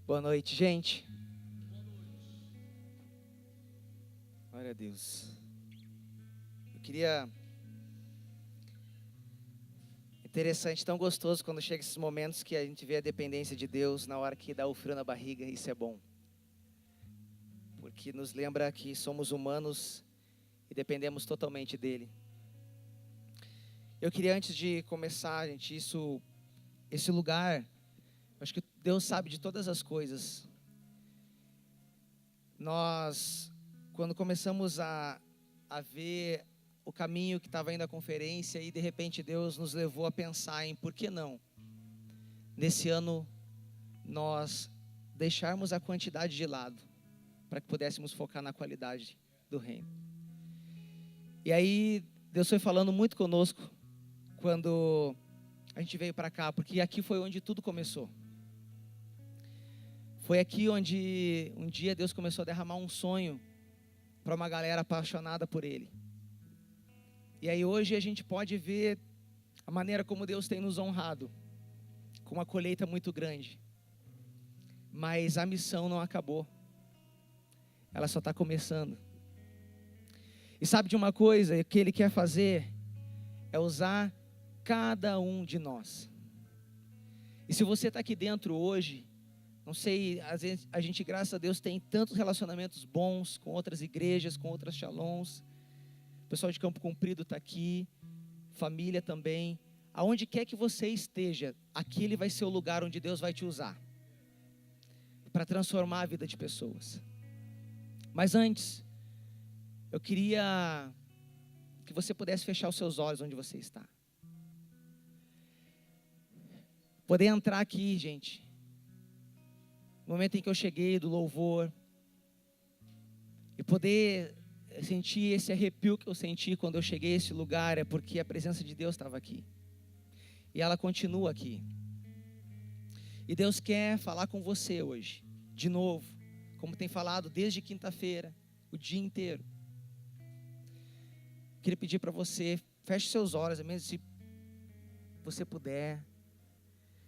Boa noite, gente. Glória a Deus. Eu queria... Interessante, tão gostoso quando chega esses momentos que a gente vê a dependência de Deus na hora que dá o frio na barriga. Isso é bom. Porque nos lembra que somos humanos e dependemos totalmente dEle. Eu queria, antes de começar, gente, esse lugar, acho que Deus sabe de todas as coisas. Nós, quando começamos a ver o caminho que estava indo à conferência, e de repente Deus nos levou a pensar em por que não, nesse ano, nós deixarmos a quantidade de lado, para que pudéssemos focar na qualidade do reino. E aí, Deus foi falando muito conosco, quando a gente veio para cá, porque aqui foi onde tudo começou. Foi aqui onde um dia Deus começou a derramar um sonho para uma galera apaixonada por Ele. E aí hoje a gente pode ver a maneira como Deus tem nos honrado, com uma colheita muito grande. Mas a missão não acabou. Ela só está começando. E sabe de uma coisa? O que Ele quer fazer é usar cada um de nós. E se você está aqui dentro hoje, não sei, às vezes a gente, graças a Deus, tem tantos relacionamentos bons com outras igrejas, com outras shalons. O pessoal de Campo Comprido está aqui, família também. Aonde quer que você esteja, aquele vai ser o lugar onde Deus vai te usar para transformar a vida de pessoas. Mas antes, eu queria que você pudesse fechar os seus olhos onde você está. Poder entrar aqui, gente, no momento em que eu cheguei do louvor, e poder sentir esse arrepio que eu senti quando eu cheguei a esse lugar, é porque a presença de Deus estava aqui. E ela continua aqui. E Deus quer falar com você hoje, de novo, como tem falado desde quinta-feira, o dia inteiro. Queria pedir para você, feche seus olhos, mesmo se você puder.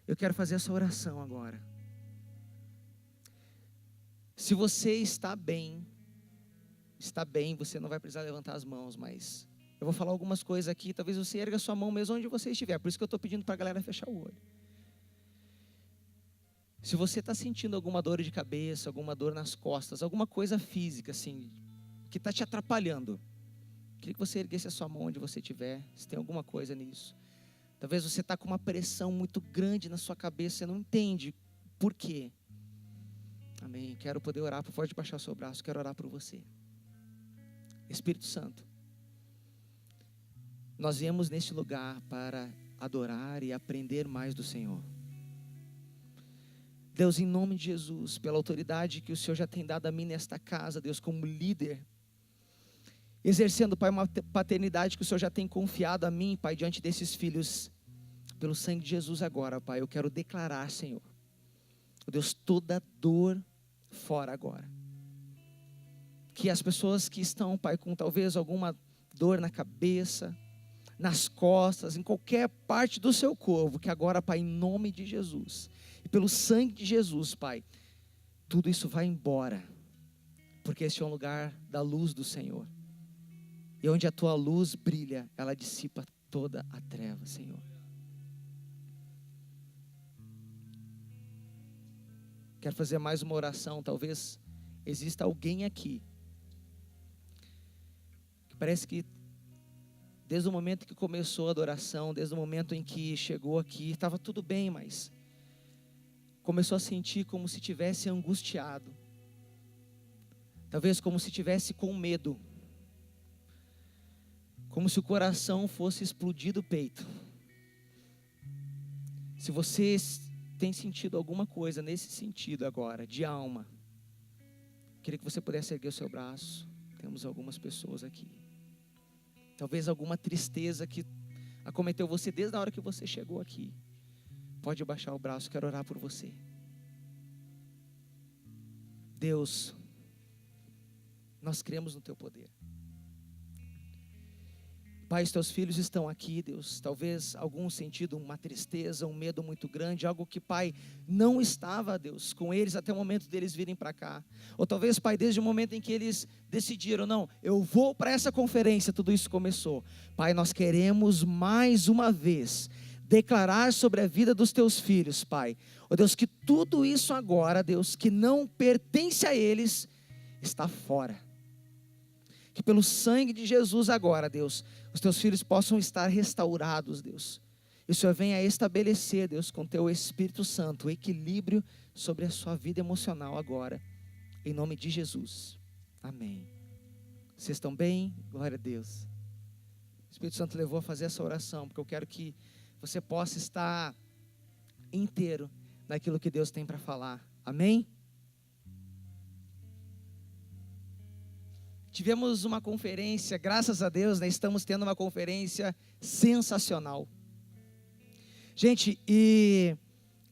Eu quero fazer essa oração agora. Se você está bem, você não vai precisar levantar as mãos, mas eu vou falar algumas coisas aqui, talvez você erga a sua mão mesmo onde você estiver, por isso que eu estou pedindo para a galera fechar o olho. Se você está sentindo alguma dor de cabeça, alguma dor nas costas, alguma coisa física assim, que está te atrapalhando, queria que você erguesse a sua mão onde você estiver, se tem alguma coisa nisso. Talvez você está com uma pressão muito grande na sua cabeça, você não entende por quê. Amém, quero poder orar, pode baixar o seu braço, quero orar por você. Espírito Santo, nós viemos neste lugar para adorar e aprender mais do Senhor. Deus, em nome de Jesus, pela autoridade que o Senhor já tem dado a mim nesta casa, Deus, como líder, exercendo, Pai, uma paternidade que o Senhor já tem confiado a mim, Pai, diante desses filhos, pelo sangue de Jesus agora, Pai, eu quero declarar, Senhor, Deus, toda dor fora agora. Que as pessoas que estão, Pai, com talvez alguma dor na cabeça, nas costas, em qualquer parte do seu corpo, que agora, Pai, em nome de Jesus, e pelo sangue de Jesus, Pai, tudo isso vai embora, porque este é um lugar da luz do Senhor, e onde a Tua luz brilha, ela dissipa toda a treva, Senhor. Quero fazer mais uma oração, talvez exista alguém aqui, que parece que desde o momento que começou a adoração, desde o momento em que chegou aqui, estava tudo bem, mas começou a sentir como se tivesse angustiado, talvez como se tivesse com medo, como se o coração fosse explodir do peito. Se você tem sentido alguma coisa nesse sentido agora, de alma, queria que você pudesse erguer o seu braço. Temos algumas pessoas aqui. Talvez alguma tristeza que acometeu você desde a hora que você chegou aqui. Pode baixar o braço, quero orar por você. Deus, nós cremos no Teu poder. Pai, os teus filhos estão aqui, Deus, talvez algum sentido, uma tristeza, um medo muito grande, algo que, Pai, não estava, Deus, com eles até o momento deles virem para cá. Ou talvez, Pai, desde o momento em que eles decidiram, não, eu vou para essa conferência, tudo isso começou. Pai, nós queremos mais uma vez declarar sobre a vida dos teus filhos, Pai. Ó Deus, que tudo isso agora, Deus, que não pertence a eles, está fora. Que pelo sangue de Jesus agora, Deus, os teus filhos possam estar restaurados, Deus. E o Senhor venha estabelecer, Deus, com teu Espírito Santo, o equilíbrio sobre a sua vida emocional agora. Em nome de Jesus. Amém. Vocês estão bem? Glória a Deus. O Espírito Santo levou a fazer essa oração, porque eu quero que você possa estar inteiro naquilo que Deus tem para falar. Amém? Tivemos uma conferência, graças a Deus, né, estamos tendo uma conferência sensacional. Gente, e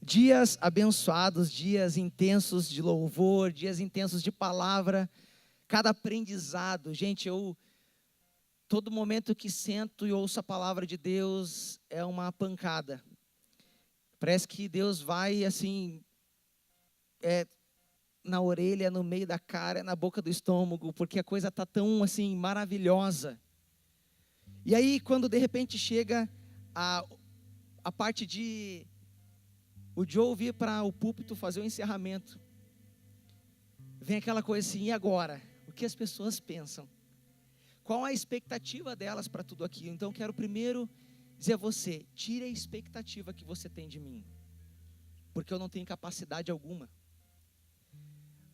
dias abençoados, dias intensos de louvor, dias intensos de palavra, cada aprendizado. Gente, todo momento que sento e ouço a palavra de Deus é uma pancada. Parece que Deus vai assim, na orelha, no meio da cara, na boca do estômago, porque a coisa está tão assim maravilhosa. E aí quando de repente chega a parte de o Joe vir para o púlpito fazer o encerramento, vem aquela coisa assim, e agora? O que as pessoas pensam? Qual a expectativa delas para tudo aquilo? Então quero primeiro dizer a você, tire a expectativa que você tem de mim, porque eu não tenho capacidade alguma.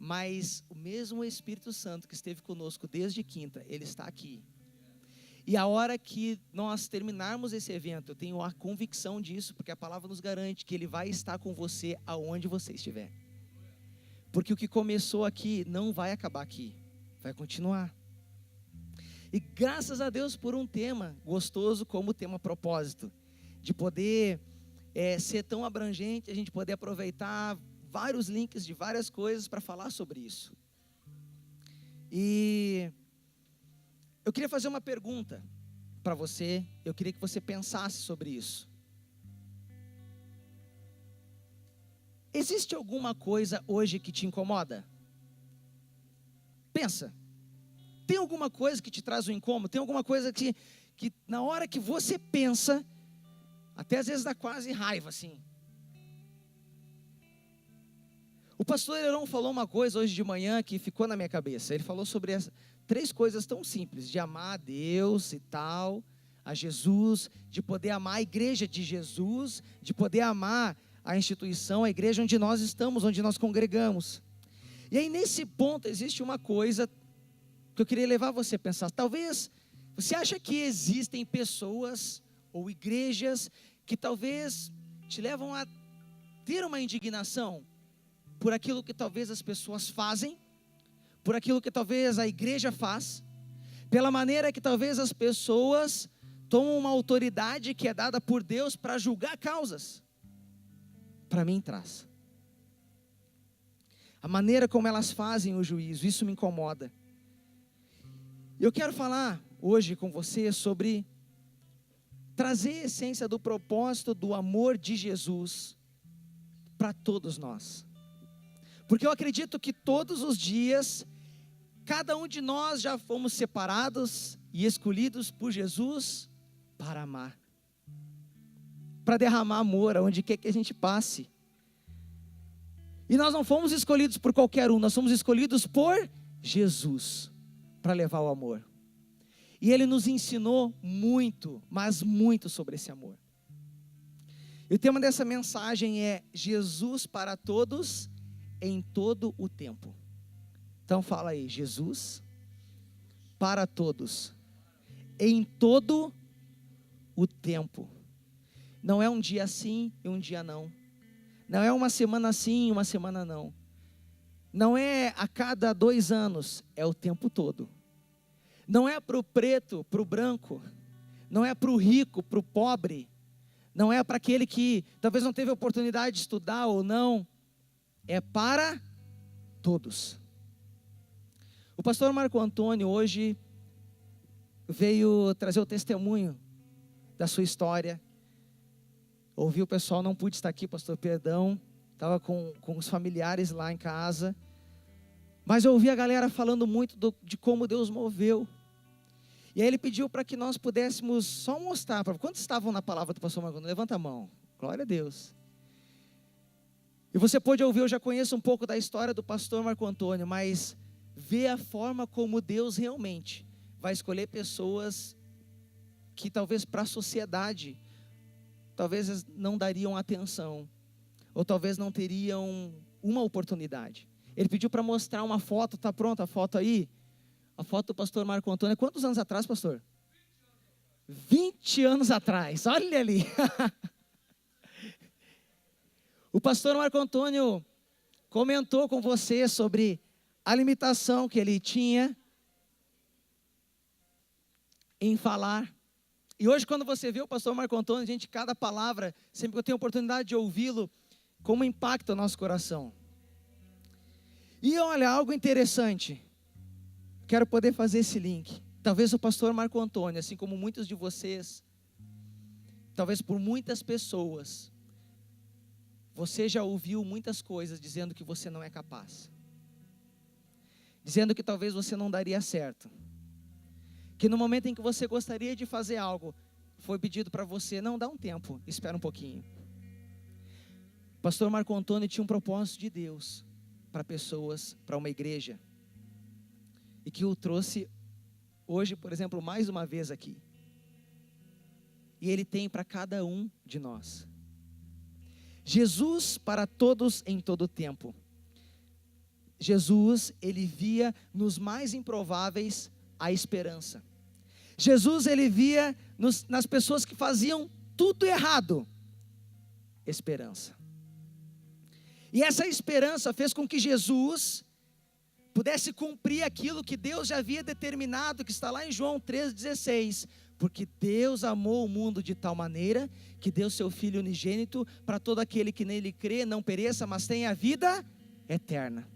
Mas o mesmo Espírito Santo que esteve conosco desde quinta, ele está aqui. E a hora que nós terminarmos esse evento, eu tenho a convicção disso, porque a palavra nos garante que ele vai estar com você aonde você estiver. Porque o que começou aqui não vai acabar aqui, vai continuar. E graças a Deus por um tema gostoso como o tema propósito, de poder ser tão abrangente, a gente poder aproveitar vários links de várias coisas para falar sobre isso. E eu queria fazer uma pergunta para você, eu queria que você pensasse sobre isso. Existe alguma coisa hoje que te incomoda? Pensa. Tem alguma coisa que te traz um incômodo? Tem alguma coisa que na hora que você pensa, até às vezes dá quase raiva assim. O pastor Heron falou uma coisa hoje de manhã que ficou na minha cabeça. Ele falou sobre as 3 coisas tão simples, de amar a Deus e tal, a Jesus, de poder amar a igreja de Jesus, de poder amar a instituição, a igreja onde nós estamos, onde nós congregamos. E aí nesse ponto existe uma coisa que eu queria levar você a pensar. Talvez você acha que existem pessoas ou igrejas que talvez te levam a ter uma indignação por aquilo que talvez as pessoas fazem, por aquilo que talvez a igreja faz, pela maneira que talvez as pessoas tomam uma autoridade que é dada por Deus para julgar causas. Para mim traz. A maneira como elas fazem o juízo, isso me incomoda. Eu quero falar hoje com você sobre trazer a essência do propósito do amor de Jesus para todos nós. Porque eu acredito que todos os dias, cada um de nós já fomos separados e escolhidos por Jesus para amar. Para derramar amor aonde quer que a gente passe. E nós não fomos escolhidos por qualquer um, nós fomos escolhidos por Jesus para levar o amor. E Ele nos ensinou muito, mas muito sobre esse amor. E o tema dessa mensagem é Jesus para todos em todo o tempo. Então fala aí, Jesus para todos em todo o tempo. Não é um dia sim e um dia não. Não é uma semana sim e uma semana não. Não é a cada 2 anos, é o tempo todo. Não é para o preto, para o branco. Não é para o rico, para o pobre. Não é para aquele que talvez não teve oportunidade de estudar ou não. É para todos. O pastor Marco Antônio hoje veio trazer o testemunho da sua história. Ouvi o pessoal, não pude estar aqui, pastor, perdão. Estava com os familiares lá em casa. Mas eu ouvi a galera falando muito de como Deus moveu. E aí ele pediu para que nós pudéssemos só mostrar. Quantos estavam na palavra do pastor Marco Antônio? Levanta a mão. Glória a Deus. E você pode ouvir, eu já conheço um pouco da história do pastor Marco Antônio, mas ver a forma como Deus realmente vai escolher pessoas que talvez para a sociedade, talvez não dariam atenção, ou talvez não teriam uma oportunidade. Ele pediu para mostrar uma foto, está pronta a foto aí? A foto do pastor Marco Antônio. Quantos anos atrás, pastor? 20 anos atrás, olha ali. O pastor Marco Antônio comentou com você sobre a limitação que ele tinha em falar. E hoje, quando você vê o pastor Marco Antônio, gente, cada palavra, sempre que eu tenho a oportunidade de ouvi-lo, como impacta o nosso coração. E olha, algo interessante. Quero poder fazer esse link. Talvez o pastor Marco Antônio, assim como muitos de vocês, talvez por muitas pessoas, você já ouviu muitas coisas dizendo que você não é capaz. Dizendo que talvez você não daria certo. Que no momento em que você gostaria de fazer algo, foi pedido para você, não, dá um tempo, espera um pouquinho. O pastor Marco Antônio tinha um propósito de Deus para pessoas, para uma igreja. E que o trouxe hoje, por exemplo, mais uma vez aqui. E ele tem para cada um de nós. Jesus para todos em todo tempo. Jesus, ele via nos mais improváveis a esperança. Jesus, ele via nas pessoas que faziam tudo errado, esperança. E essa esperança fez com que Jesus pudesse cumprir aquilo que Deus já havia determinado, que está lá em João 3,16. Porque Deus amou o mundo de tal maneira, que deu seu Filho unigênito, para todo aquele que nele crê, não pereça, mas tenha a vida eterna.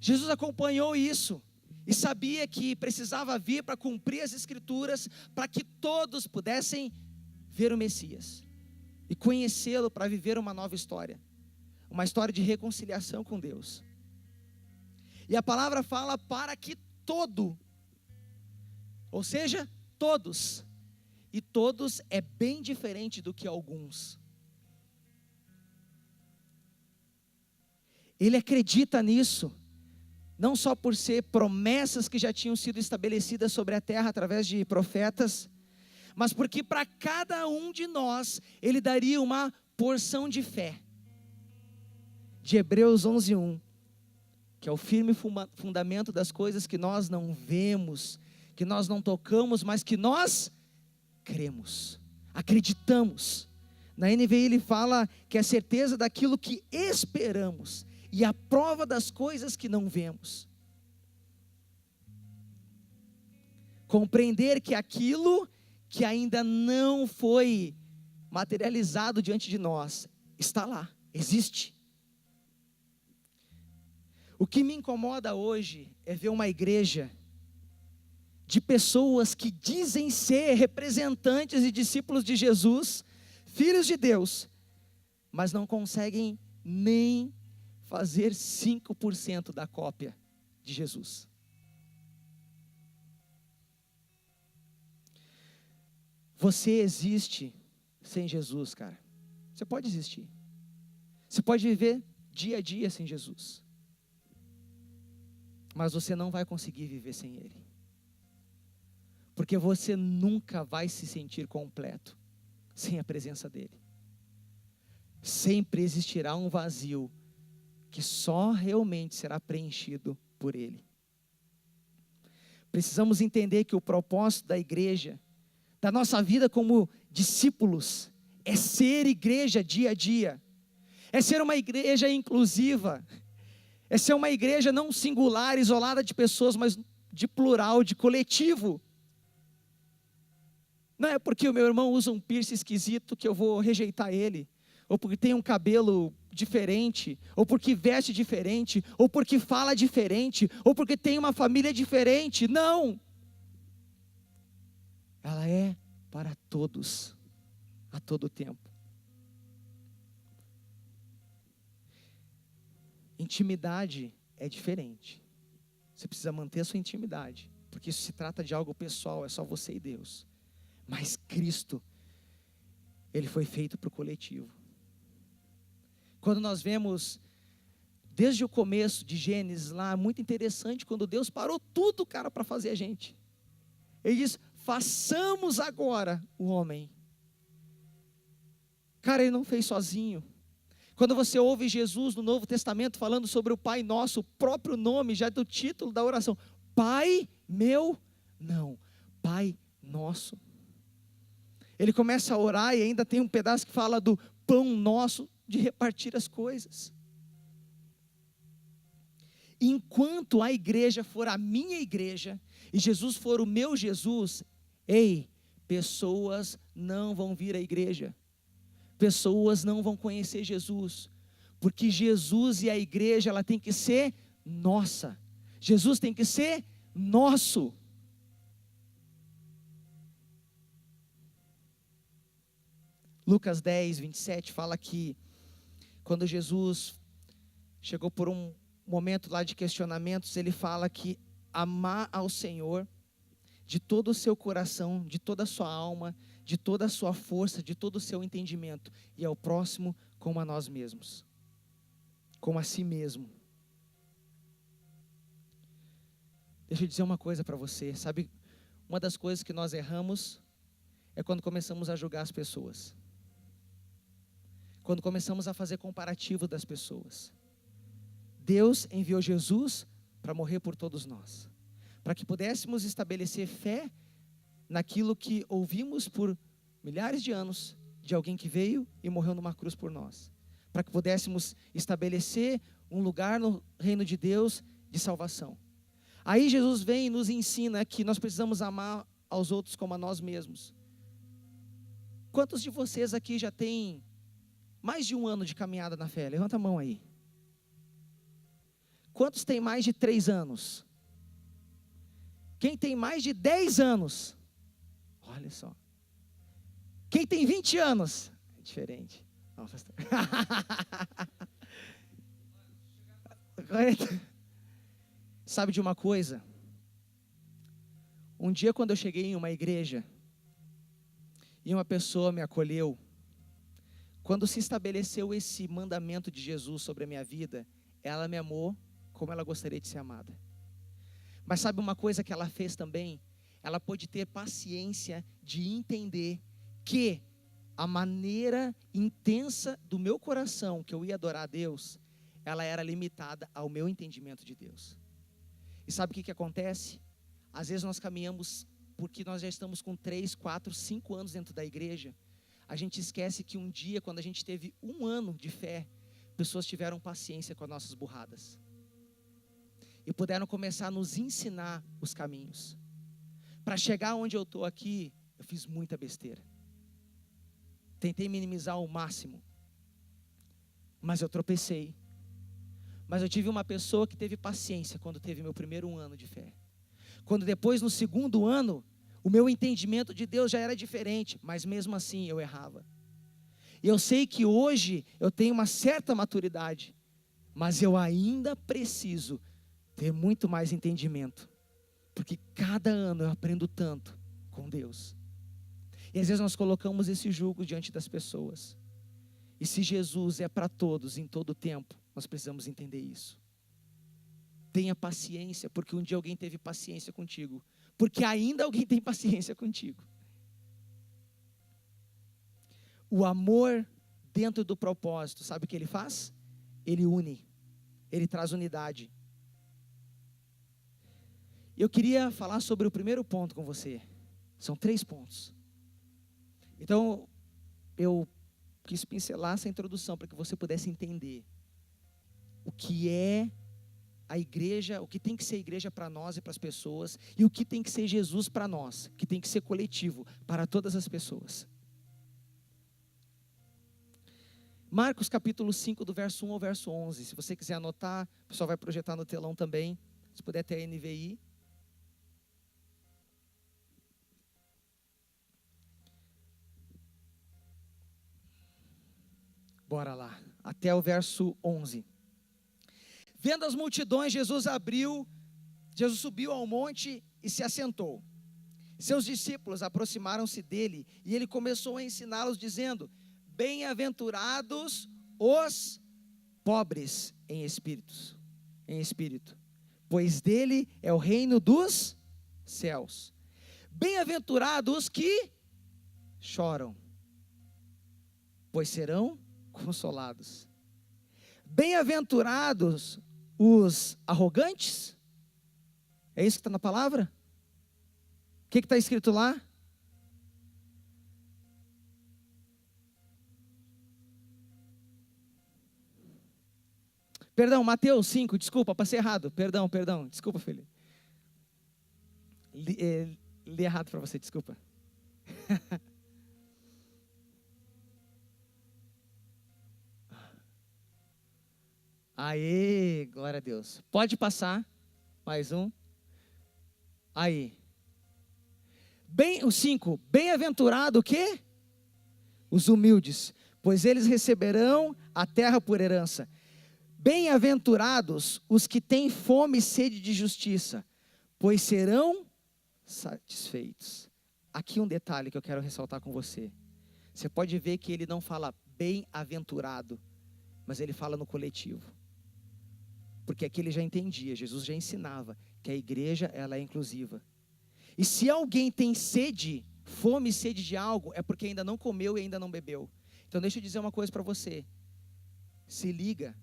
Jesus acompanhou isso, e sabia que precisava vir para cumprir as Escrituras, para que todos pudessem ver o Messias, e conhecê-lo para viver uma nova história. Uma história de reconciliação com Deus. E a palavra fala para que todo, ou seja, todos. E todos é bem diferente do que alguns. Ele acredita nisso, não só por ser promessas que já tinham sido estabelecidas sobre a terra através de profetas, mas porque para cada um de nós, ele daria uma porção de fé. De Hebreus 11:1, que é o firme fundamento das coisas que nós não vemos, que nós não tocamos, mas que nós cremos, acreditamos. Na NVI ele fala que é a certeza daquilo que esperamos e a prova das coisas que não vemos. Compreender que aquilo que ainda não foi materializado diante de nós está lá, existe. O que me incomoda hoje é ver uma igreja de pessoas que dizem ser representantes e discípulos de Jesus, filhos de Deus, mas não conseguem nem fazer 5% da cópia de Jesus. Você existe sem Jesus, cara. Você pode existir. Você pode viver dia a dia sem Jesus. Mas você não vai conseguir viver sem Ele. Porque você nunca vai se sentir completo sem a presença dEle. Sempre existirá um vazio que só realmente será preenchido por Ele. Precisamos entender que o propósito da igreja, da nossa vida como discípulos, é ser igreja dia a dia. É ser uma igreja inclusiva. É ser uma igreja não singular, isolada de pessoas, mas de plural, de coletivo. Não é porque o meu irmão usa um piercing esquisito que eu vou rejeitar ele. Ou porque tem um cabelo diferente. Ou porque veste diferente. Ou porque fala diferente. Ou porque tem uma família diferente. Não! ela é para todos, a todo tempo. Intimidade é diferente. Você precisa manter a sua intimidade, porque isso se trata de algo pessoal, é só você e Deus. Mas Cristo, Ele foi feito para o coletivo. Quando nós vemos, desde o começo de Gênesis lá, muito interessante, quando Deus parou tudo, cara, para fazer a gente. Ele diz, façamos agora o homem. Cara, Ele não fez sozinho. Quando você ouve Jesus no Novo Testamento falando sobre o Pai Nosso, o próprio nome já do título da oração, Pai meu, não, Pai Nosso. Ele começa a orar e ainda tem um pedaço que fala do pão nosso, de repartir as coisas. Enquanto a igreja for a minha igreja, e Jesus for o meu Jesus, ei, pessoas não vão vir à igreja. Pessoas não vão conhecer Jesus, porque Jesus e a igreja, ela tem que ser nossa. Jesus tem que ser nosso. Lucas 10, 27 fala que quando Jesus chegou por um momento lá de questionamentos, ele fala que amar ao Senhor de todo o seu coração, de toda a sua alma, de toda a sua força, de todo o seu entendimento, e ao próximo como a nós mesmos, como a si mesmo. Deixa eu dizer uma coisa para você, sabe, uma das coisas que nós erramos é quando começamos a julgar as pessoas, quando começamos a fazer comparativo das pessoas. Deus enviou Jesus para morrer por todos nós, para que pudéssemos estabelecer fé naquilo que ouvimos por milhares de anos, de alguém que veio e morreu numa cruz por nós, para que pudéssemos estabelecer um lugar no reino de Deus de salvação. Aí Jesus vem e nos ensina que nós precisamos amar aos outros como a nós mesmos. Quantos de vocês aqui já têm mais de 1 ano de caminhada na fé? Levanta a mão aí. Quantos têm mais de 3 anos? Quem tem mais de 10 anos? Olha só. Quem tem 20 anos? É diferente. Não, pastor. Sabe de uma coisa? Um dia quando eu cheguei em uma igreja, e uma pessoa me acolheu, quando se estabeleceu esse mandamento de Jesus sobre a minha vida, ela me amou como ela gostaria de ser amada. Mas sabe uma coisa que ela fez também? Ela pôde ter paciência de entender que a maneira intensa do meu coração, que eu ia adorar a Deus, ela era limitada ao meu entendimento de Deus. E sabe o que acontece? Às vezes nós caminhamos, porque nós já estamos com 3, 4, 5 anos dentro da igreja, a gente esquece que um dia, quando a gente teve 1 ano de fé, pessoas tiveram paciência com as nossas burradas. E puderam começar a nos ensinar os caminhos. Para chegar onde eu estou aqui, eu fiz muita besteira. Tentei minimizar ao máximo. Mas eu tropecei. Mas eu tive uma pessoa que teve paciência quando teve meu primeiro ano de fé. Quando depois, no segundo ano, o meu entendimento de Deus já era diferente, mas mesmo assim eu errava. E eu sei que hoje eu tenho uma certa maturidade, mas eu ainda preciso ter muito mais entendimento, porque cada ano eu aprendo tanto com Deus. E às vezes nós colocamos esse jugo diante das pessoas. E se Jesus é para todos, em todo tempo, nós precisamos entender isso. Tenha paciência, porque um dia alguém teve paciência contigo, porque ainda alguém tem paciência contigo. O amor dentro do propósito, sabe o que ele faz? Ele une, ele traz unidade. Eu queria falar sobre o primeiro ponto com você. São 3 pontos. Então, eu quis pincelar essa introdução para que você pudesse entender o que é a igreja, o que tem que ser a igreja para nós e para as pessoas, e o que tem que ser Jesus para nós, que tem que ser coletivo para todas as pessoas. Marcos capítulo 5, do verso 1 ao verso 11. Se você quiser anotar, o pessoal vai projetar no telão também. Se puder ter a NVI. Bora lá, até o verso 11. Vendo as multidões, Jesus subiu ao monte e se assentou. Seus discípulos aproximaram-se dele e ele começou a ensiná-los dizendo: bem-aventurados os pobres em espírito, pois dele é o reino dos céus. Bem-aventurados os que choram, pois serão consolados. Bem-aventurados os arrogantes. É isso que está na palavra? O que está escrito lá? Perdão, Mateus 5, desculpa, passei errado. Perdão, desculpa, filho. Li errado para você, desculpa. Aê, glória a Deus. Pode passar, mais um. Aí. O 5, bem-aventurado o quê? Os humildes, pois eles receberão a terra por herança. Bem-aventurados os que têm fome e sede de justiça, pois serão satisfeitos. Aqui um detalhe que eu quero ressaltar com você. Você pode ver que ele não fala bem-aventurado, mas ele fala no coletivo. Porque aqui ele já entendia, Jesus já ensinava que a igreja ela é inclusiva. E se alguém tem fome e sede de algo, é porque ainda não comeu e ainda não bebeu. Então deixa eu dizer uma coisa para você. Se liga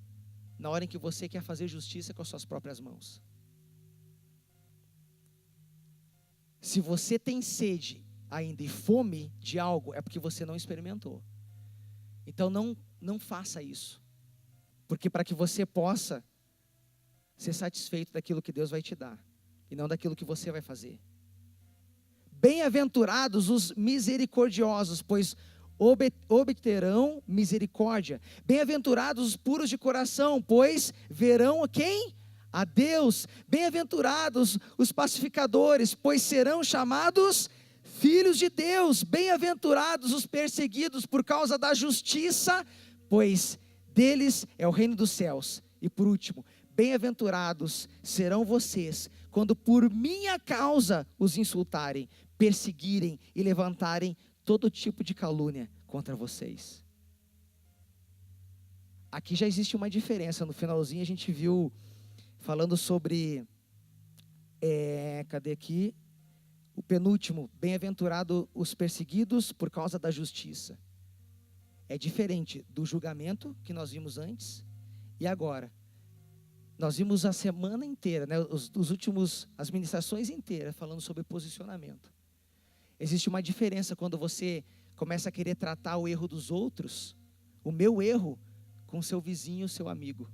na hora em que você quer fazer justiça com as suas próprias mãos. Se você tem sede ainda e fome de algo, é porque você não experimentou. Então não faça isso. Porque para que você possa ser satisfeito daquilo que Deus vai te dar, e não daquilo que você vai fazer. Bem-aventurados os misericordiosos, pois obterão misericórdia. Bem-aventurados os puros de coração, pois verão a quem? A Deus. Bem-aventurados os pacificadores, pois serão chamados filhos de Deus. Bem-aventurados os perseguidos por causa da justiça, pois deles é o reino dos céus. E por último, bem-aventurados serão vocês, quando por minha causa os insultarem, perseguirem e levantarem todo tipo de calúnia contra vocês. Aqui já existe uma diferença. No finalzinho a gente viu, falando sobre, cadê aqui? O penúltimo, bem-aventurado os perseguidos por causa da justiça. É diferente do julgamento que nós vimos antes e agora. Nós vimos a semana inteira, né, as ministrações inteiras falando sobre posicionamento. Existe uma diferença quando você começa a querer tratar o erro dos outros, o meu erro, com seu vizinho, seu amigo.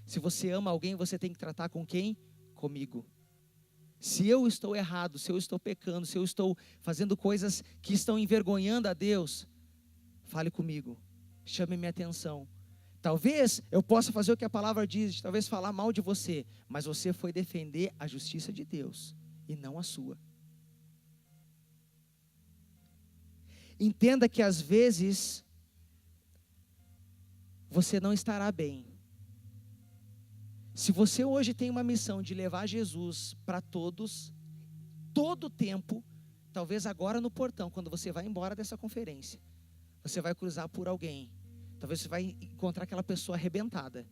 Se você ama alguém, você tem que tratar com quem? Comigo. Se eu estou errado, se eu estou pecando, se eu estou fazendo coisas que estão envergonhando a Deus, fale comigo, chame minha atenção. Talvez eu possa fazer o que a palavra diz, talvez falar mal de você, mas você foi defender a justiça de Deus e não a sua. Entenda que às vezes você não estará bem. Se você hoje tem uma missão de levar Jesus para todos, todo o tempo, talvez agora no portão, quando você vai embora dessa conferência, você vai cruzar por alguém. Talvez você vai encontrar aquela pessoa arrebentada.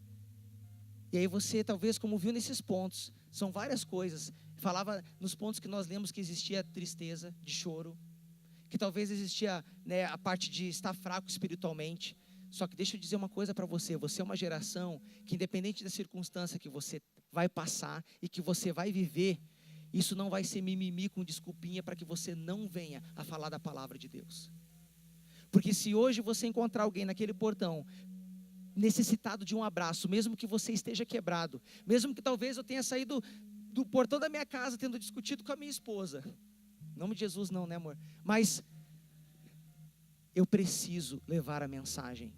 E aí você, talvez, como viu nesses pontos, são várias coisas. Falava nos pontos que nós lemos que existia tristeza, de choro, que talvez existia, né, a parte de estar fraco espiritualmente. Só que deixa eu dizer uma coisa para você. Você é uma geração que, independente da circunstância que você vai passar e que você vai viver, isso não vai ser mimimi com desculpinha para que você não venha a falar da palavra de Deus. Porque se hoje você encontrar alguém naquele portão necessitado de um abraço, mesmo que você esteja quebrado, mesmo que talvez eu tenha saído do portão da minha casa tendo discutido com a minha esposa, em nome de Jesus não, né, amor? Mas eu preciso levar a mensagem,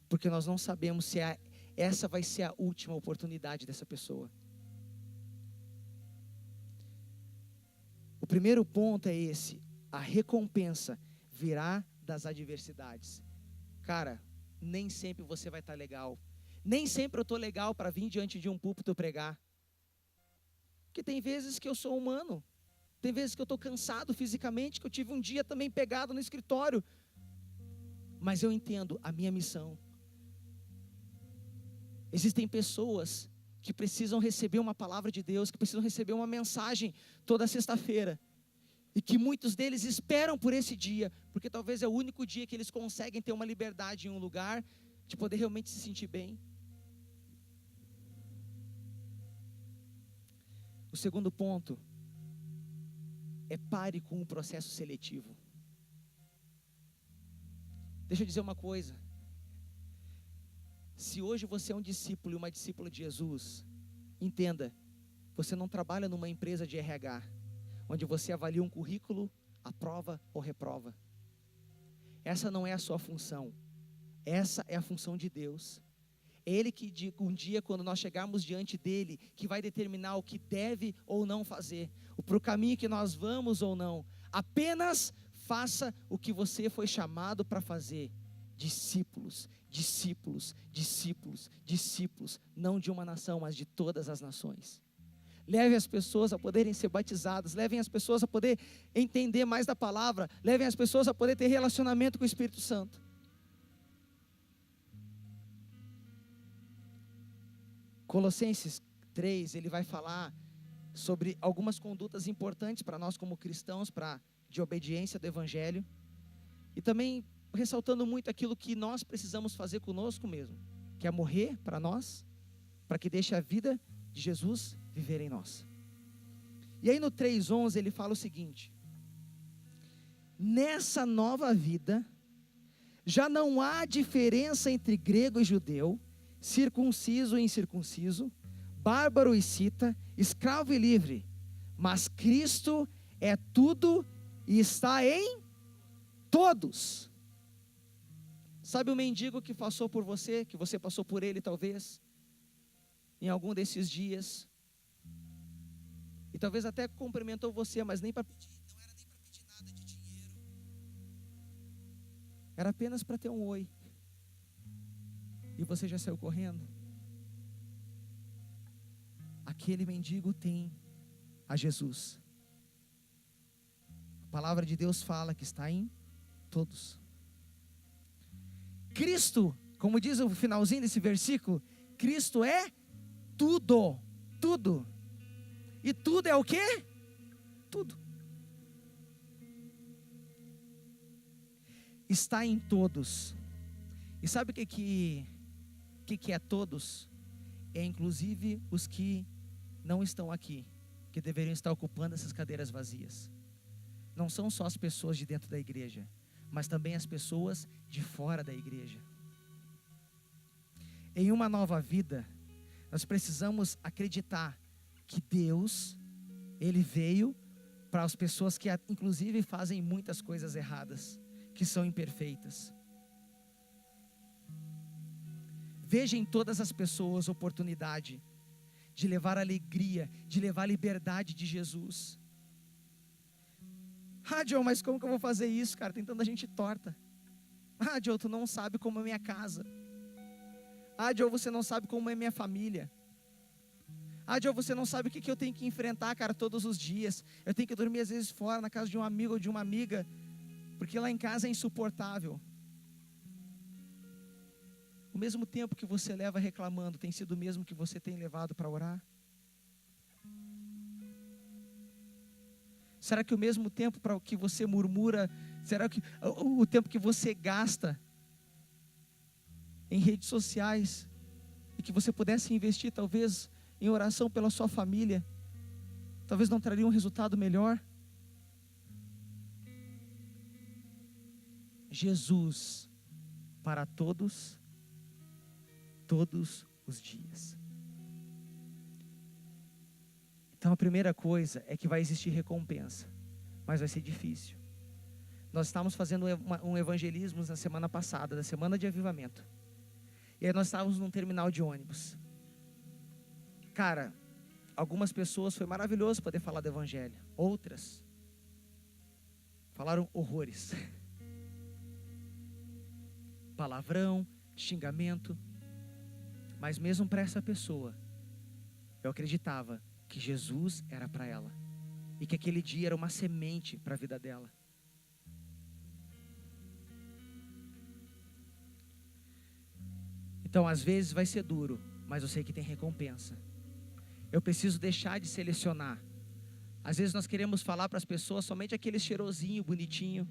porque nós não sabemos se essa vai ser a última oportunidade dessa pessoa. O primeiro ponto é esse: a recompensa virá das adversidades. Cara, nem sempre você vai estar legal. Nem sempre eu estou legal para vir diante de um púlpito pregar. Porque tem vezes que eu sou humano. Tem vezes que eu estou cansado fisicamente, que eu tive um dia também pegado no escritório. Mas eu entendo a minha missão. Existem pessoas que precisam receber uma palavra de Deus, que precisam receber uma mensagem toda sexta-feira. E que muitos deles esperam por esse dia, porque talvez é o único dia que eles conseguem ter uma liberdade em um lugar, de poder realmente se sentir bem. O segundo ponto é pare com o processo seletivo. Deixa eu dizer uma coisa. Se hoje você é um discípulo e uma discípula de Jesus, entenda, você não trabalha numa empresa de RH, onde você avalia um currículo, aprova ou reprova. Essa não é a sua função. Essa é a função de Deus. É Ele que um dia, quando nós chegarmos diante dEle, que vai determinar o que deve ou não fazer, para o caminho que nós vamos ou não. Apenas faça o que você foi chamado para fazer. Discípulos, discípulos, discípulos, discípulos, não de uma nação, mas de todas as nações. Leve as pessoas a poderem ser batizadas, levem as pessoas a poder entender mais da palavra, levem as pessoas a poder ter relacionamento com o Espírito Santo. Colossenses 3, ele vai falar sobre algumas condutas importantes para nós como cristãos, de obediência do Evangelho, e também ressaltando muito aquilo que nós precisamos fazer conosco mesmo, que é morrer para nós, para que deixe a vida de Jesus viver em nós. E aí no 3:11 ele fala o seguinte: nessa nova vida, já não há diferença entre grego e judeu, circunciso e incircunciso, bárbaro e cita, escravo e livre, mas Cristo é tudo e está em todos. Sabe o mendigo que passou por você, que você passou por ele talvez, em algum desses dias, e talvez até cumprimentou você, mas não era nem para pedir nada de dinheiro, era apenas para ter um oi, e você já saiu correndo? Aquele mendigo tem a Jesus. A palavra de Deus fala que está em todos. Cristo, como diz o finalzinho desse versículo, Cristo é tudo, tudo. E tudo é o quê? Tudo. Está em todos. E sabe o que é todos? É inclusive os que não estão aqui, que deveriam estar ocupando essas cadeiras vazias. Não são só as pessoas de dentro da igreja, mas também as pessoas de fora da igreja. Em uma nova vida, nós precisamos acreditar que Deus, Ele veio para as pessoas que inclusive fazem muitas coisas erradas, que são imperfeitas. Veja em todas as pessoas oportunidade de levar alegria, de levar liberdade de Jesus. John, mas como que eu vou fazer isso, cara? Tem tanta gente torta. John, tu não sabe como é minha casa. John, você não sabe como é minha família. John, você não sabe o que eu tenho que enfrentar, cara, todos os dias. Eu tenho que dormir às vezes fora, na casa de um amigo ou de uma amiga, porque lá em casa é insuportável. O mesmo tempo que você leva reclamando, tem sido o mesmo que você tem levado para orar? Será que o mesmo tempo para o que você murmura, será que o tempo que você gasta em redes sociais, e que você pudesse investir talvez em oração pela sua família, talvez não traria um resultado melhor? Jesus para todos os dias. Então a primeira coisa é que vai existir recompensa, mas vai ser difícil. Nós estávamos fazendo um evangelismo na semana passada, da semana de avivamento, e aí nós estávamos num terminal de ônibus. Cara, algumas pessoas foi maravilhoso poder falar do evangelho, outras falaram horrores, palavrão, xingamento. Mas mesmo para essa pessoa, eu acreditava que Jesus era para ela. E que aquele dia era uma semente para a vida dela. Então, às vezes vai ser duro, mas eu sei que tem recompensa. Eu preciso deixar de selecionar. Às vezes nós queremos falar para as pessoas somente aquele cheirosinho, bonitinho.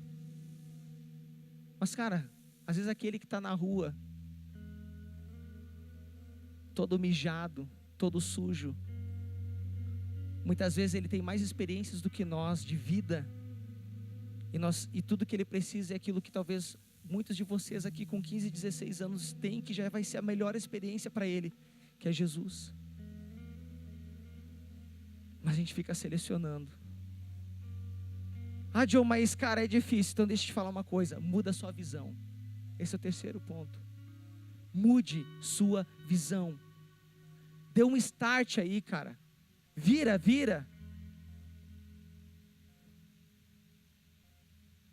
Mas, cara, às vezes aquele que está na rua, todo mijado, todo sujo, muitas vezes ele tem mais experiências do que nós de vida. E tudo que ele precisa é aquilo que talvez muitos de vocês aqui com 15, 16 anos têm, que já vai ser a melhor experiência para ele, que é Jesus. Mas a gente fica selecionando. Ah, John, mas cara, é difícil. Então deixa eu te falar uma coisa, muda a sua visão. Esse é o terceiro ponto. Mude sua visão. Dê um start aí, cara. Vira.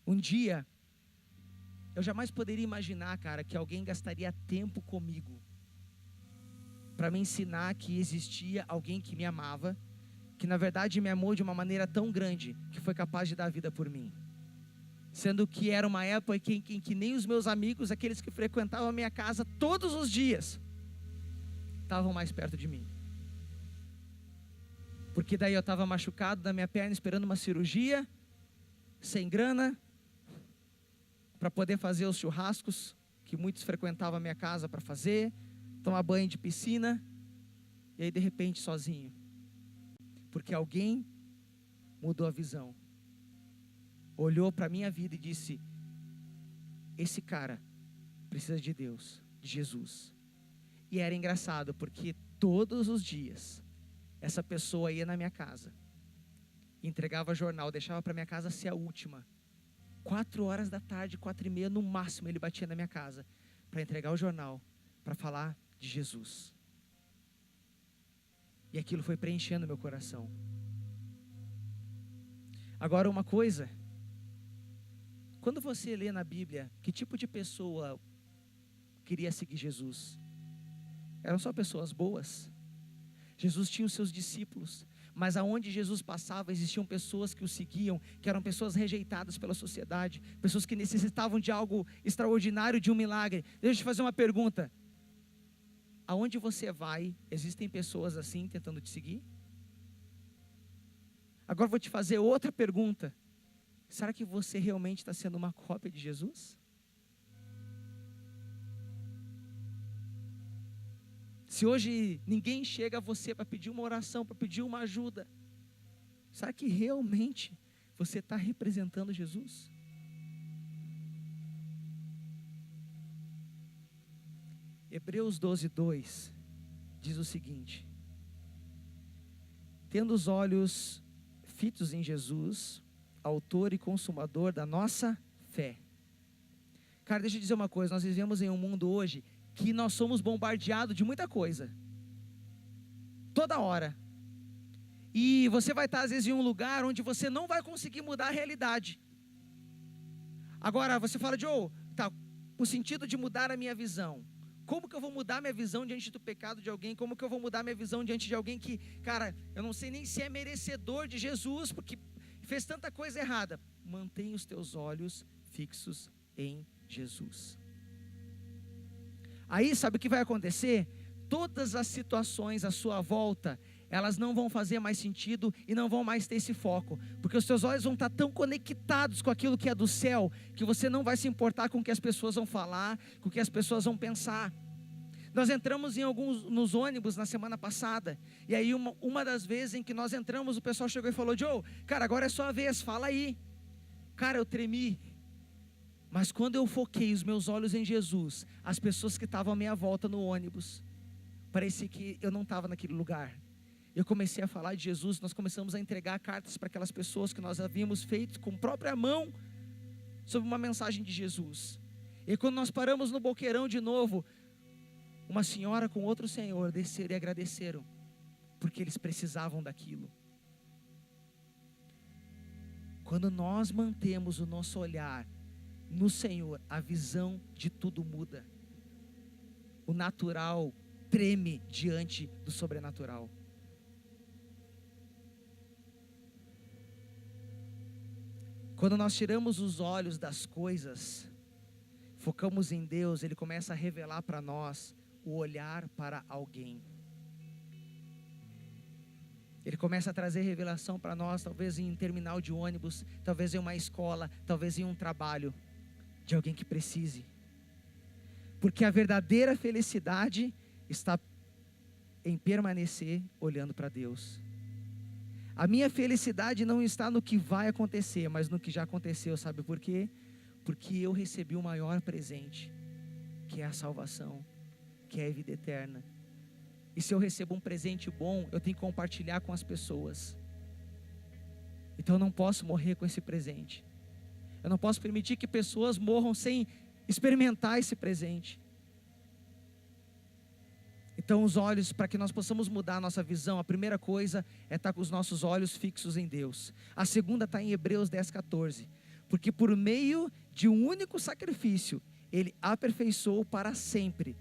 Um dia, eu jamais poderia imaginar, cara, que alguém gastaria tempo comigo para me ensinar que existia alguém que me amava, que na verdade me amou de uma maneira tão grande que foi capaz de dar a vida por mim. Sendo que era uma época em que nem os meus amigos, aqueles que frequentavam a minha casa todos os dias, estavam mais perto de mim. Porque daí eu estava machucado da minha perna, esperando uma cirurgia, sem grana, para poder fazer os churrascos que muitos frequentavam a minha casa para fazer, tomar banho de piscina, e aí de repente sozinho. Porque alguém mudou a visão, olhou para a minha vida e disse: esse cara precisa de Deus, de Jesus. E era engraçado, porque todos os dias, essa pessoa ia na minha casa, entregava jornal, deixava para minha casa ser a última. 4 horas da tarde, 4:30 no máximo, ele batia na minha casa, para entregar o jornal, para falar de Jesus. E aquilo foi preenchendo meu coração. Agora uma coisa, quando você lê na Bíblia, que tipo de pessoa queria seguir Jesus? Eram só pessoas boas? Jesus tinha os seus discípulos, mas aonde Jesus passava, existiam pessoas que o seguiam, que eram pessoas rejeitadas pela sociedade, pessoas que necessitavam de algo extraordinário, de um milagre. Deixa eu te fazer uma pergunta. Aonde você vai, existem pessoas assim tentando te seguir? Agora vou te fazer outra pergunta. Será que você realmente está sendo uma cópia de Jesus? Se hoje ninguém chega a você para pedir uma oração, para pedir uma ajuda, será que realmente você está representando Jesus? Hebreus 12:2 diz o seguinte: tendo os olhos fitos em Jesus, autor e consumador da nossa fé. Cara, deixa eu dizer uma coisa, nós vivemos em um mundo hoje que nós somos bombardeados de muita coisa, toda hora, e você vai estar às vezes em um lugar onde você não vai conseguir mudar a realidade. Agora você fala: Joe, tá, o sentido de mudar a minha visão, como que eu vou mudar minha visão diante do pecado de alguém? Como que eu vou mudar minha visão diante de alguém que, cara, eu não sei nem se é merecedor de Jesus, porque fez tanta coisa errada? Mantenha os teus olhos fixos em Jesus. Aí sabe o que vai acontecer? Todas as situações à sua volta, elas não vão fazer mais sentido e não vão mais ter esse foco, porque os seus olhos vão estar tão conectados com aquilo que é do céu, que você não vai se importar com o que as pessoas vão falar, com o que as pessoas vão pensar. Nós entramos nos ônibus na semana passada, e aí uma das vezes em que nós entramos, o pessoal chegou e falou: Joe, cara, agora é sua vez, fala aí. Cara, eu tremi, mas quando eu foquei os meus olhos em Jesus, as pessoas que estavam à minha volta no ônibus, parecia que eu não estava naquele lugar. Eu comecei a falar de Jesus, nós começamos a entregar cartas para aquelas pessoas que nós havíamos feito com própria mão, sobre uma mensagem de Jesus. E quando nós paramos no Boqueirão de novo, uma senhora com outro senhor desceram e agradeceram, porque eles precisavam daquilo. Quando nós mantemos o nosso olhar no Senhor, a visão de tudo muda. o natural treme diante do sobrenatural. Quando nós tiramos os olhos das coisas, focamos em Deus, Ele começa a revelar para nós o olhar para alguém. Ele começa a trazer revelação para nós, talvez em um terminal de ônibus, talvez em uma escola, talvez em um trabalho, de alguém que precise. Porque a verdadeira felicidade está em permanecer olhando para Deus. A minha felicidade não está no que vai acontecer, mas no que já aconteceu. Sabe por quê? Porque eu recebi o maior presente, que é a salvação, que é a vida eterna. E se eu recebo um presente bom, eu tenho que compartilhar com as pessoas. Então eu não posso morrer com esse presente. Eu não posso permitir que pessoas morram sem experimentar esse presente. Então os olhos, para que nós possamos mudar a nossa visão, a primeira coisa é estar com os nossos olhos fixos em Deus. A segunda está em Hebreus 10:14. Porque por meio de um único sacrifício, Ele aperfeiçoou para sempre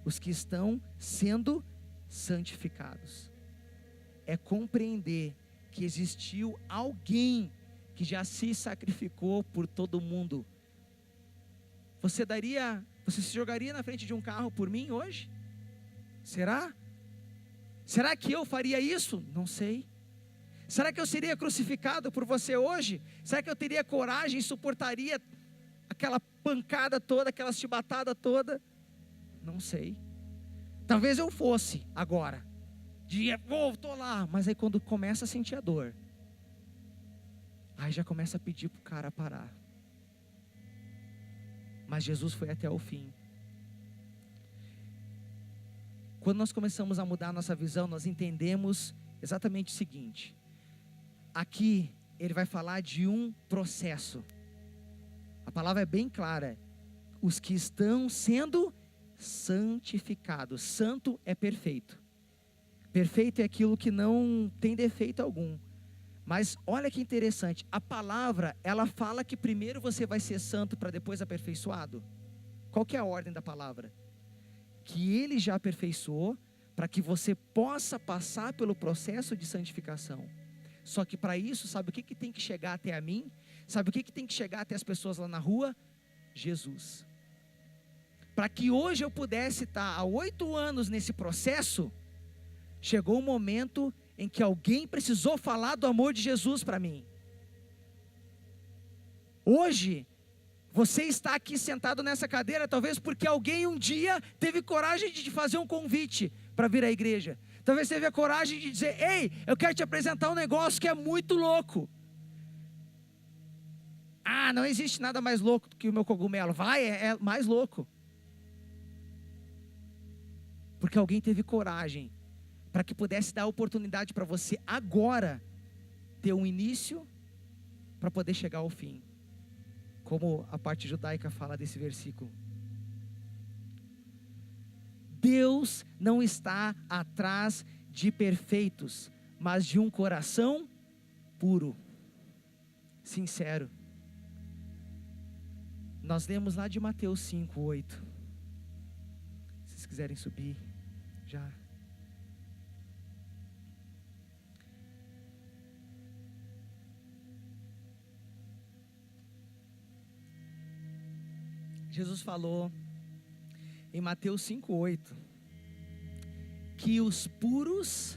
os que estão sendo santificados. É compreender que existiu alguém que já se sacrificou por todo mundo. Você se jogaria na frente de um carro por mim hoje? Será? Será que eu faria isso? Não sei. Será que eu seria crucificado por você hoje? Será que eu teria coragem e suportaria aquela pancada toda, aquela chibatada toda? Não sei. Talvez eu fosse agora. Estou lá. Mas aí quando começa a sentir a dor, aí já começa a pedir para o cara parar. Mas Jesus foi até o fim. Quando nós começamos a mudar a nossa visão, nós entendemos exatamente o seguinte. Aqui ele vai falar de um processo. A palavra é bem clara. Os que estão sendo santificados. Santo é perfeito. Perfeito é aquilo que não tem defeito algum. Mas olha que interessante. A palavra, ela fala que primeiro você vai ser santo para depois aperfeiçoado. Qual que é a ordem da palavra? Que Ele já aperfeiçoou para que você possa passar pelo processo de santificação. Só que para isso, sabe o que tem que chegar até a mim? Sabe o que tem que chegar até as pessoas lá na rua? Jesus. Para que hoje eu pudesse estar há 8 anos nesse processo, chegou um momento em que alguém precisou falar do amor de Jesus para mim. Hoje, você está aqui sentado nessa cadeira, talvez porque alguém um dia teve coragem de te fazer um convite para vir à igreja. Talvez teve a coragem de dizer: ei, eu quero te apresentar um negócio que é muito louco. Ah, não existe nada mais louco do que o meu cogumelo. Vai, é mais louco. Porque alguém teve coragem para que pudesse dar a oportunidade para você agora ter um início para poder chegar ao fim. Como a parte judaica fala desse versículo. Deus não está atrás de perfeitos, mas de um coração puro, sincero. Nós lemos lá de Mateus 5:8. Se vocês quiserem subir, já. Jesus falou em Mateus 5:8 que os puros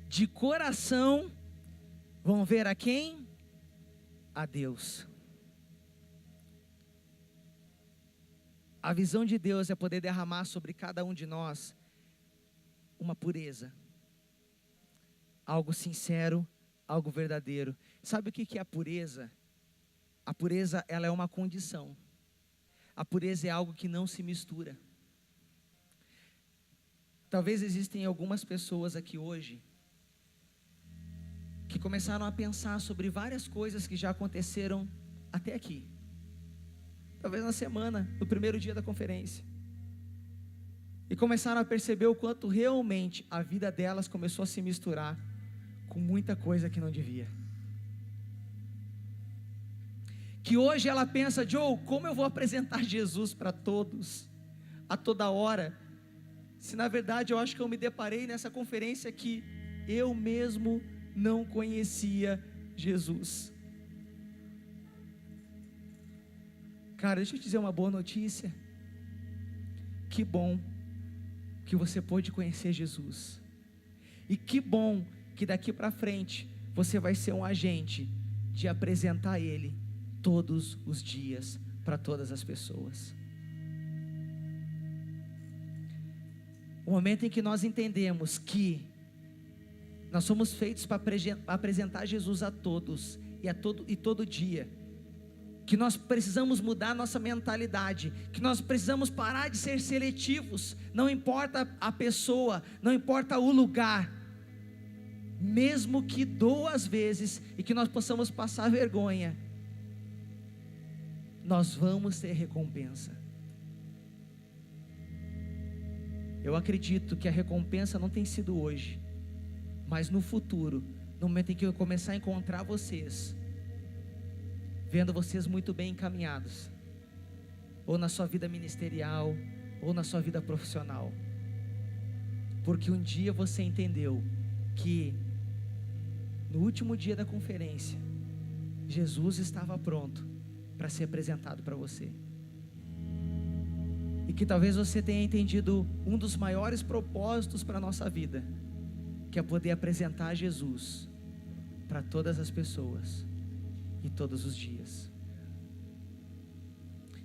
de coração vão ver a quem? A Deus. A visão de Deus é poder derramar sobre cada um de nós uma pureza, algo sincero, algo verdadeiro. Sabe o que é a pureza? A pureza, ela é uma condição. A pureza é algo que não se mistura. Talvez existem algumas pessoas aqui hoje que começaram a pensar sobre várias coisas que já aconteceram até aqui. Talvez na semana, no primeiro dia da conferência. E começaram a perceber o quanto realmente a vida delas começou a se misturar com muita coisa que não devia. Que hoje ela pensa: Joe, como eu vou apresentar Jesus para todos? a toda hora, se na verdade eu acho que eu me deparei nessa conferência que eu mesmo não conhecia Jesus? Cara, deixa eu te dizer uma boa notícia. Que bom que você pôde conhecer Jesus. E que bom que daqui para frente você vai ser um agente de apresentar Ele todos os dias para todas as pessoas. O momento em que nós entendemos que nós somos feitos para apresentar Jesus a todos e todo dia, que nós precisamos mudar nossa mentalidade, que nós precisamos parar de ser seletivos, não importa a pessoa, não importa o lugar, mesmo que doa às vezes, e que nós possamos passar vergonha, nós vamos ter recompensa. Eu acredito que a recompensa não tem sido hoje, mas no futuro, no momento em que eu começar a encontrar vocês, vendo vocês muito bem encaminhados, ou na sua vida ministerial, ou na sua vida profissional, porque um dia você entendeu que no último dia da conferência, Jesus estava pronto para ser apresentado para você, e que talvez você tenha entendido um dos maiores propósitos para a nossa vida, que é poder apresentar Jesus para todas as pessoas, e todos os dias.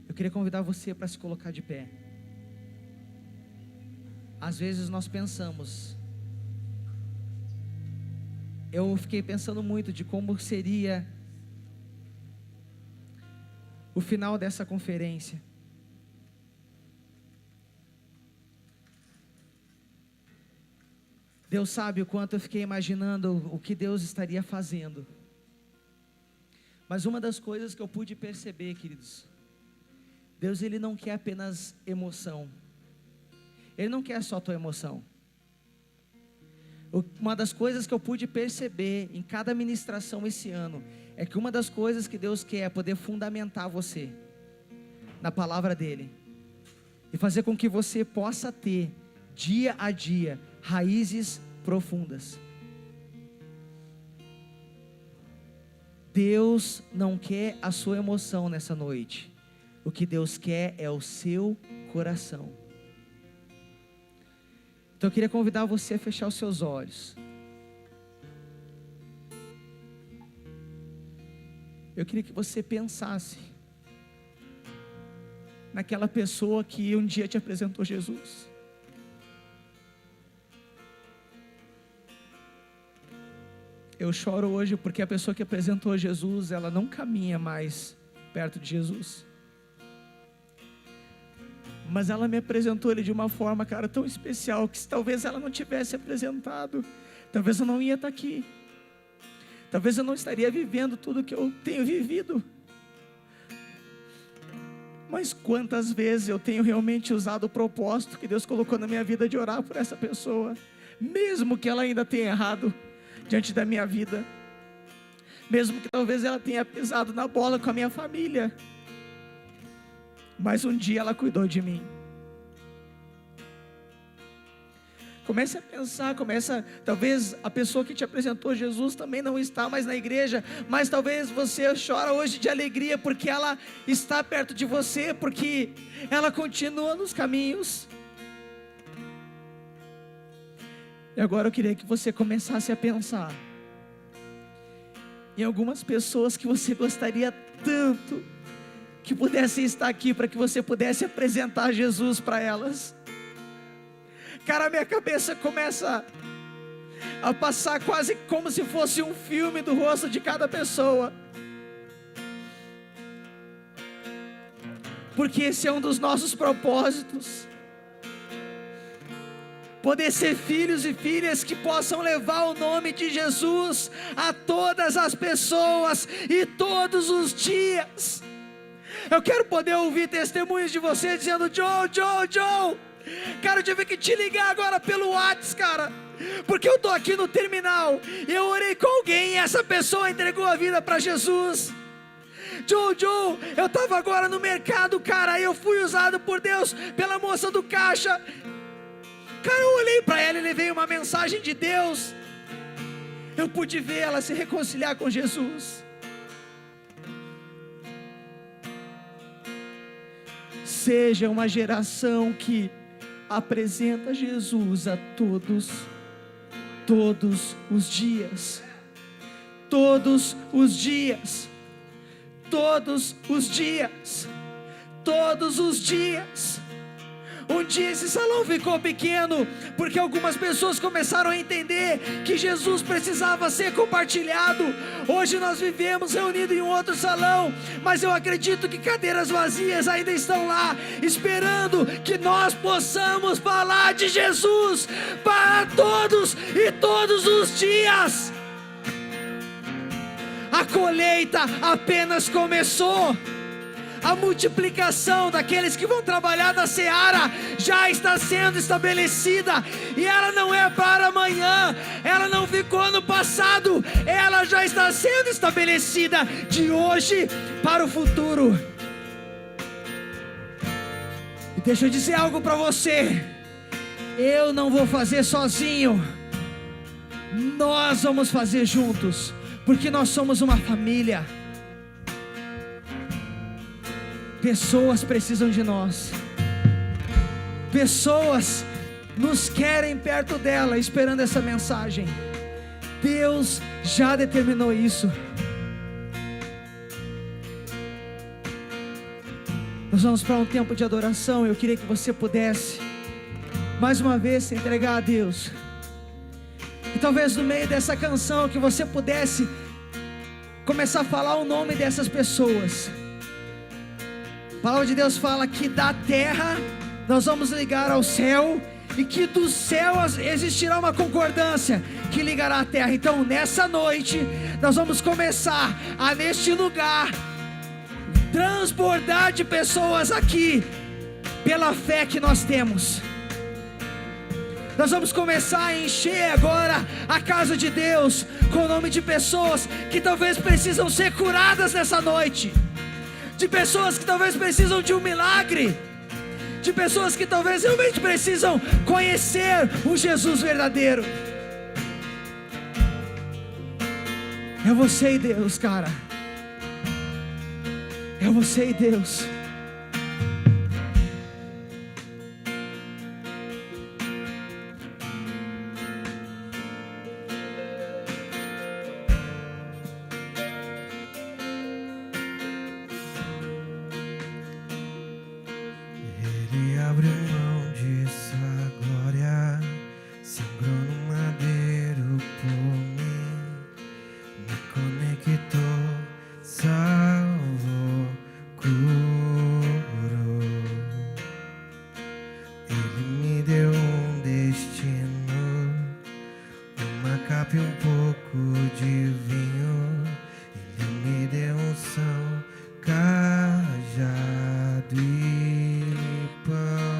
Eu queria convidar você para se colocar de pé. Às vezes nós pensamos, eu fiquei pensando muito de como seria o final dessa conferência. Deus sabe o quanto eu fiquei imaginando o que Deus estaria fazendo. Mas uma das coisas que eu pude perceber, queridos, Deus, Ele não quer apenas emoção, Ele não quer só a tua emoção. Uma das coisas que eu pude perceber em cada ministração esse ano, é que uma das coisas que Deus quer é poder fundamentar você na palavra dEle, e fazer com que você possa ter, dia a dia, raízes profundas. Deus não quer a sua emoção nessa noite. O que Deus quer é o seu coração. Então eu queria convidar você a fechar os seus olhos. Eu queria que você pensasse naquela pessoa que um dia te apresentou Jesus. Eu choro hoje porque a pessoa que apresentou Jesus, ela não caminha mais perto de Jesus. Mas ela me apresentou Ele de uma forma, cara, tão especial, que se talvez ela não tivesse apresentado, talvez eu não ia estar aqui. Talvez eu não estaria vivendo tudo que eu tenho vivido. Mas quantas vezes eu tenho realmente usado o propósito que Deus colocou na minha vida de orar por essa pessoa, mesmo que ela ainda tenha errado diante da minha vida, mesmo que talvez ela tenha pisado na bola com a minha família, mas um dia ela cuidou de mim. Comece a pensar, talvez a pessoa que te apresentou Jesus também não está mais na igreja, mas talvez você chora hoje de alegria porque ela está perto de você, porque ela continua nos caminhos. E agora eu queria que você começasse a pensar em algumas pessoas que você gostaria tanto que pudessem estar aqui, para que você pudesse apresentar Jesus para elas. Cara, minha cabeça começa a passar quase como se fosse um filme do rosto de cada pessoa, porque esse é um dos nossos propósitos, poder ser filhos e filhas que possam levar o nome de Jesus a todas as pessoas e todos os dias. Eu quero poder ouvir testemunhos de você dizendo: Joe, cara, eu tive que te ligar agora pelo WhatsApp, cara, porque eu tô aqui no terminal, eu orei com alguém e essa pessoa entregou a vida para Jesus. Joe, eu estava agora no mercado, cara, eu fui usado por Deus, pela moça do caixa. Cara, eu olhei para ela e levei uma mensagem de Deus. Eu pude ver ela se reconciliar com Jesus. Seja uma geração que apresenta Jesus a todos os dias. Todos os dias. Todos os dias. Todos os dias. Um dia esse salão ficou pequeno, porque algumas pessoas começaram a entender que Jesus precisava ser compartilhado. Hoje nós vivemos reunidos em um outro salão, mas eu acredito que cadeiras vazias ainda estão lá, esperando que nós possamos falar de Jesus para todos e todos os dias. A colheita apenas começou. A multiplicação daqueles que vão trabalhar na seara já está sendo estabelecida, e ela não é para amanhã, ela não ficou no passado, ela já está sendo estabelecida de hoje para o futuro. E deixa eu dizer algo para você: eu não vou fazer sozinho, nós vamos fazer juntos, porque nós somos uma família. Pessoas precisam de nós. Pessoas nos querem perto dela, esperando essa mensagem. Deus já determinou isso. Nós vamos para um tempo de adoração. Eu queria que você pudesse mais uma vez se entregar a Deus. E talvez no meio dessa canção que você pudesse começar a falar o nome dessas pessoas. A palavra de Deus fala que da terra nós vamos ligar ao céu, e que do céu existirá uma concordância que ligará a terra. Então nessa noite nós vamos começar a, neste lugar, transbordar de pessoas aqui, pela fé que nós temos. Nós vamos começar a encher agora a casa de Deus com o nome de pessoas que talvez precisam ser curadas nessa noite, de pessoas que talvez precisam de um milagre, de pessoas que talvez realmente precisam conhecer o Jesus verdadeiro. É você e Deus, cara. É você e Deus. Abriu mão de sua glória, sangrou no madeiro por mim, me conectou, salvou, curou. Ele me deu um destino, uma capa e um pouco de vinho. Ele me deu unção, cajado e pão.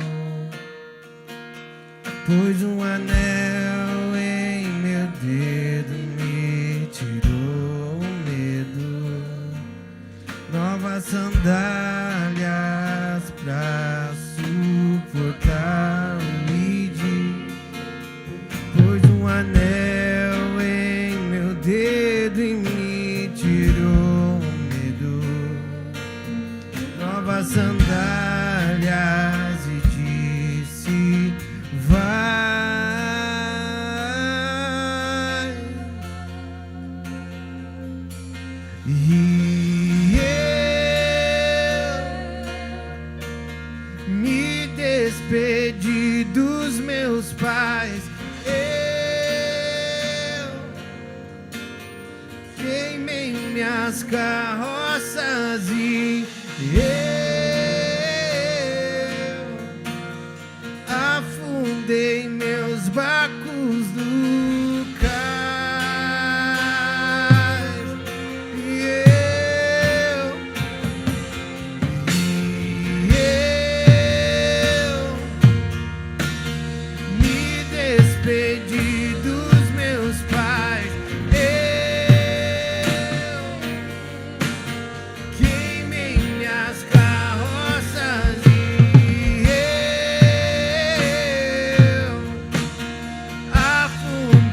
Pôs um anel em meu dedo, me tirou o medo, novas sandálias pra suportar o id. Pôs um anel em meu dedo e me tirou o medo, novas sandálias, e disse: vai. E eu me despedi dos meus pais, eu queimei minhas carroças e eu afundei meus barcos no cais. E eu me despedi dos meus pais, eu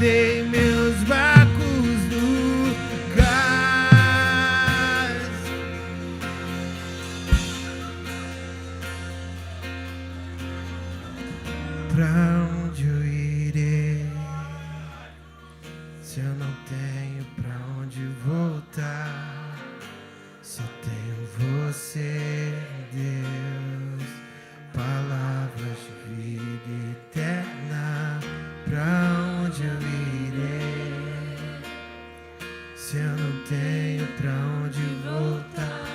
afundei meus barcos no cais. Pra onde eu irei se eu não tenho pra onde voltar? Só tenho você, Deus, palavras de vida eterna. Pra onde eu irei se eu não tenho pra onde voltar?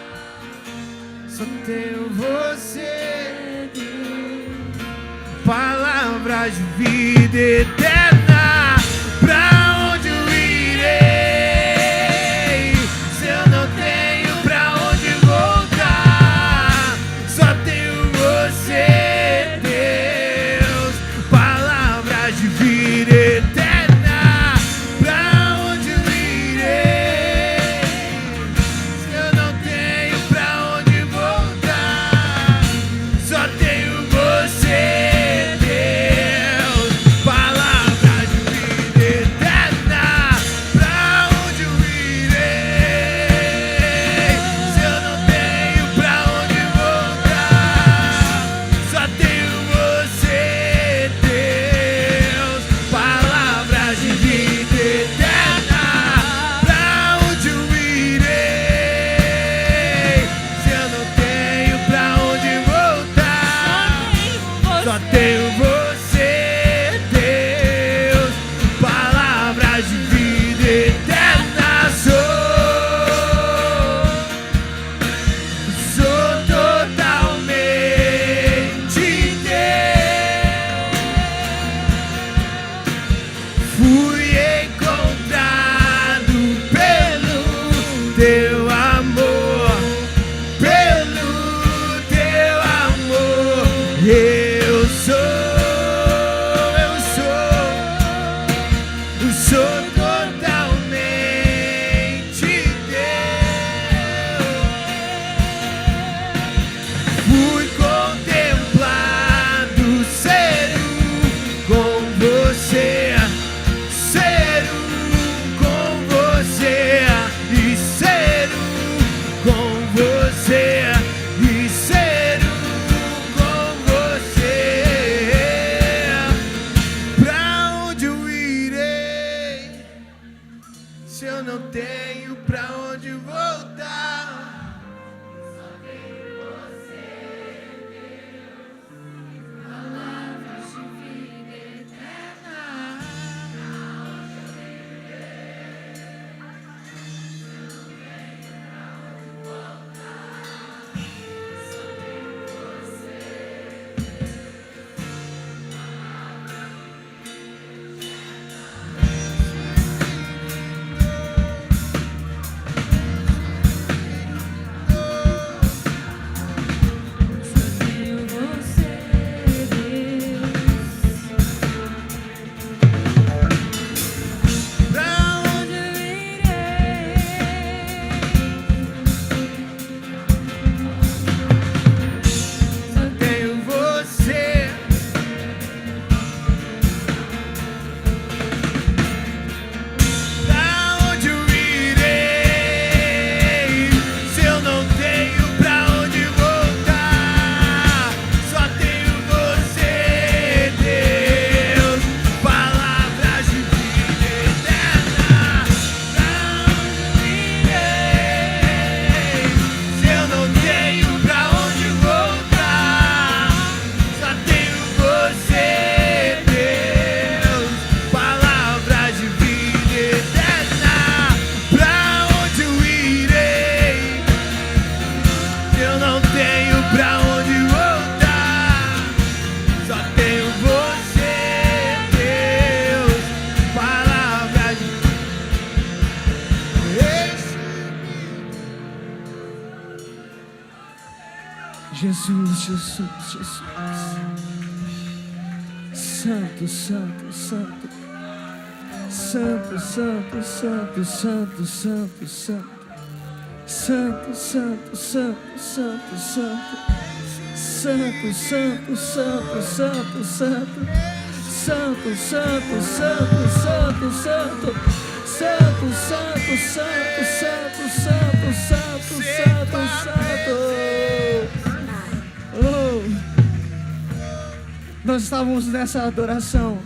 Só tenho você, Deus, palavras de vida eterna. Pra onde eu irei se eu não tenho pra onde voltar? Só tenho você, Deus, palavras de vida eterna. Pra onde eu irei se eu não tenho pra onde voltar? Só tenho você, Deus, palavras de vida eterna. Pra onde eu irei se eu não tenho pra onde voltar? Só tenho você, Deus, palavras de vida eterna. Pra onde eu irei se eu não tenho pra onde voltar? Só tenho você, Deus, palavras de vida eterna. Sou totalmente teu. Fui encontrado pelo teu amor, pelo teu amor. Eu sou totalmente teu. Fui contemplado, ser com você, ser com você e ser com você e ser com você. Pra onde eu irei se eu não tenho pra onde voltar? Jesus, Jesus, Jesus. Santo, santo, santo. Santo, santo, santo, santo, santo, santo. Santo, santo, santo, santo, santo. Santo, santo, santo, santo, santo. santo, santo, santo, santo, santo, santo, santo, santo, santo, santo, santo, santo, santo. Oh. Nós estávamos nessa adoração.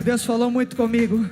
Deus falou muito comigo.